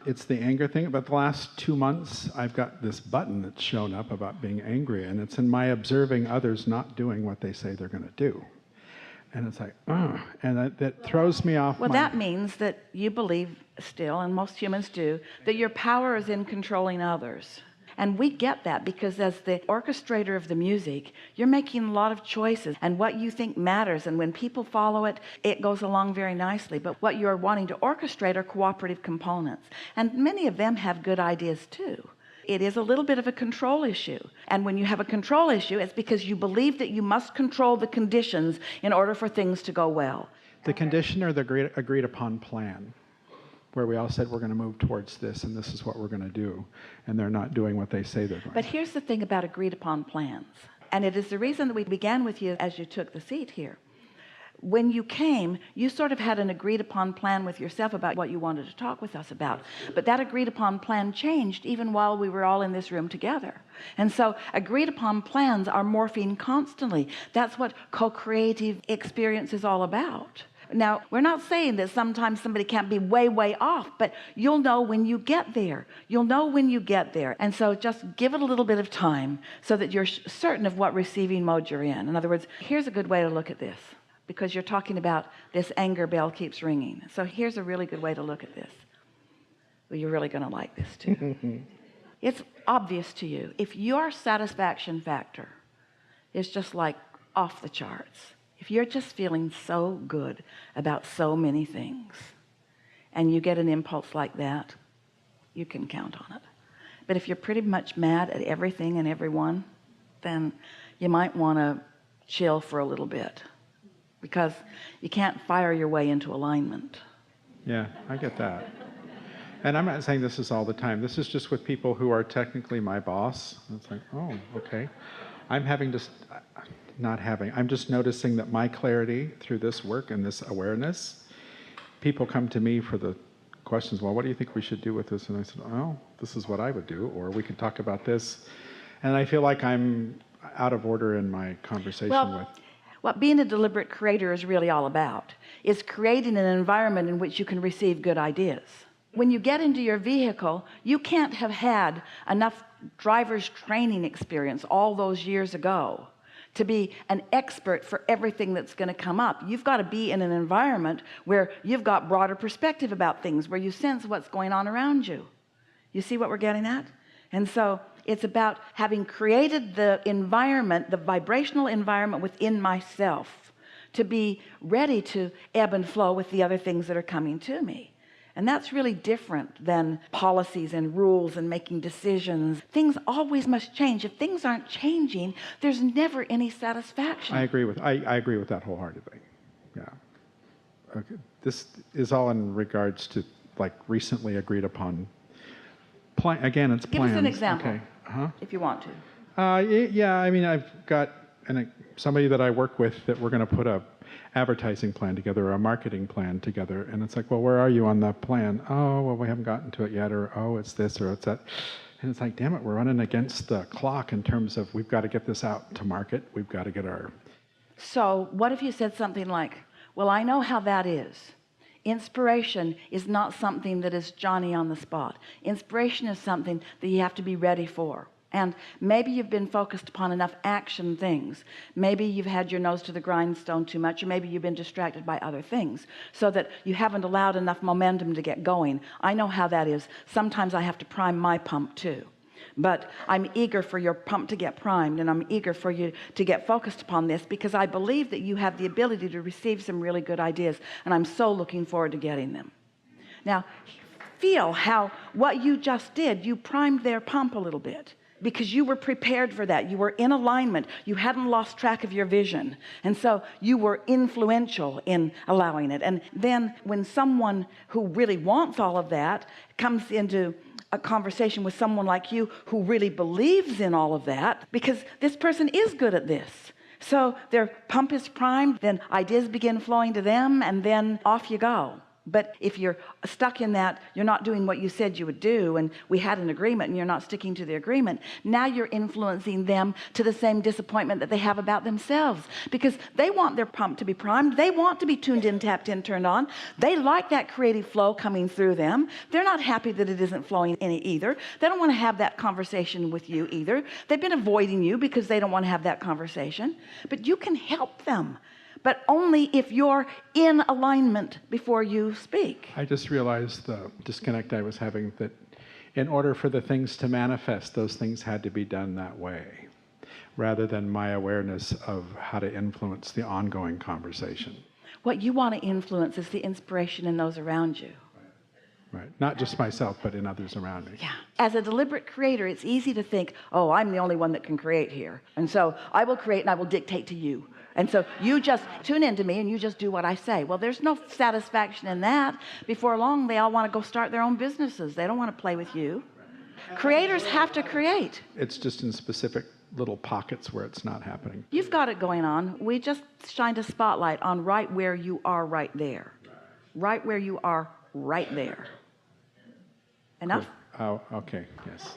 It's the anger thing, but the last 2 months, I've got this button that's shown up about being angry, and it's in my observing others not doing what they say they're going to do. And it's like, and that throws me off. Well, that means that you believe still, and most humans do, that your power is in controlling others. And we get that because as the orchestrator of the music, you're making a lot of choices and what you think matters. And when people follow it, it goes along very nicely. But what you're wanting to orchestrate are cooperative components. And many of them have good ideas too. It is a little bit of a control issue. And when you have a control issue, it's because you believe that you must control the conditions in order for things to go well. The condition or the agreed upon plan, where we all said we're going to move towards this and this is what we're going to do, and they're not doing what they say they're going to. But here's the thing about agreed upon plans, and it is the reason that we began with you as you took the seat here. When you came, you sort of had an agreed upon plan with yourself about what you wanted to talk with us about, but that agreed upon plan changed even while we were all in this room together. And so agreed upon plans are morphing constantly. That's what co-creative experience is all about. Now, we're not saying that sometimes somebody can't be way off, but you'll know when you get there. You'll know when you get there. And so just give it a little bit of time so that you're certain of what receiving mode you're in. In other words, here's a good way to look at this, because you're talking about this anger bell keeps ringing. So here's a really good way to look at this. Well, you're really going to like this too. It's obvious to you. If your satisfaction factor is just like off the charts, if you're just feeling so good about so many things and you get an impulse like that, you can count on it. But if you're pretty much mad at everything and everyone, then you might want to chill for a little bit, because you can't fire your way into alignment. Yeah, I get that. And I'm not saying this is all the time. This is just with people who are technically my boss. It's like, oh, okay. I'm just noticing that my clarity through this work and this awareness, people come to me for the questions, well, what do you think we should do with this? And I said, oh, this is what I would do, or we could talk about this. And I feel like I'm out of order in my conversation with. What being a deliberate creator is really all about is creating an environment in which you can receive good ideas. When you get into your vehicle, you can't have had enough driver's training experience all those years ago to be an expert for everything that's going to come up. You've got to be in an environment where you've got broader perspective about things, where you sense what's going on around you. You see what we're getting at? And so it's about having created the environment, the vibrational environment within myself, to be ready to ebb and flow with the other things that are coming to me. And that's really different than policies and rules and making decisions. Things always must change. If things aren't changing, there's never any satisfaction. I agree with that wholeheartedly. Yeah. Okay. This is all in regards to like recently agreed upon plan. Again, it's plans. Give us an example, okay. if you want to. Yeah, I mean, I've got somebody that I work with that we're going to put a advertising plan together, or a marketing plan together, and it's like, well, where are you on the plan? Oh, well, we haven't gotten to it yet, or oh, it's this or it's that. And it's like, damn it, we're running against the clock in terms of we've got to get this out to market. We've got to get our... So what if you said something like, well, I know how that is. Inspiration is not something that is Johnny on the spot. Inspiration is something that you have to be ready for. And maybe you've been focused upon enough action things. Maybe you've had your nose to the grindstone too much, or maybe you've been distracted by other things so that you haven't allowed enough momentum to get going. I know how that is. Sometimes I have to prime my pump too. But I'm eager for your pump to get primed, and I'm eager for you to get focused upon this, because I believe that you have the ability to receive some really good ideas, and I'm so looking forward to getting them. Now, feel how what you just did, you primed their pump a little bit, because you were prepared for that. You were in alignment. You hadn't lost track of your vision. And so you were influential in allowing it. And then when someone who really wants all of that comes into a conversation with someone like you who really believes in all of that, because this person is good at this. So their pump is primed, then ideas begin flowing to them, and then off you go. But if you're stuck in that, you're not doing what you said you would do, and we had an agreement and you're not sticking to the agreement, now you're influencing them to the same disappointment that they have about themselves, because they want their pump to be primed. They want to be tuned in, tapped in, turned on. They like that creative flow coming through them. They're not happy that it isn't flowing any either. They don't want to have that conversation with you either. They've been avoiding you because they don't want to have that conversation. But you can help them, but only if you're in alignment before you speak. I just realized the disconnect I was having, that in order for the things to manifest, those things had to be done that way, rather than my awareness of how to influence the ongoing conversation. What you want to influence is the inspiration in those around you. Right. Not just myself, but in others around me. Yeah. As a deliberate creator, it's easy to think, oh, I'm the only one that can create here, and so I will create and I will dictate to you. And so you just tune into me and you just do what I say. Well, there's no satisfaction in that. Before long, they all want to go start their own businesses. They don't want to play with you. Creators have to create. It's just in specific little pockets where it's not happening. You've got it going on. We just shined a spotlight on right where you are right there. Right where you are right there. Enough? Oh, okay, yes.